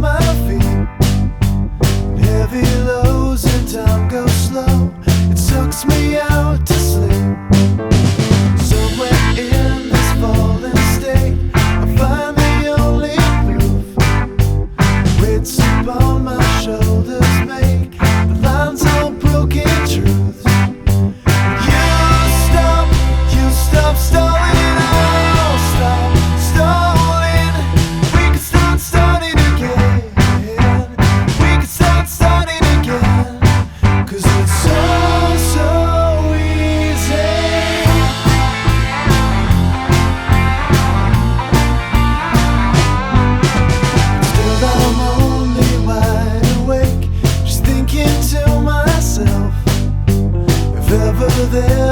my feet. Heavy lows and time goes slow. It sucks me out to sleep. Somewhere in this fallen state, I find the only proof. Weights upon my shoulders make the lines all broken truths. You stop stalling, I'll stop stalling. We can start starting again. We can start starting again. 'Cause it's so easy. Still I'm only wide awake, just thinking to myself, if ever there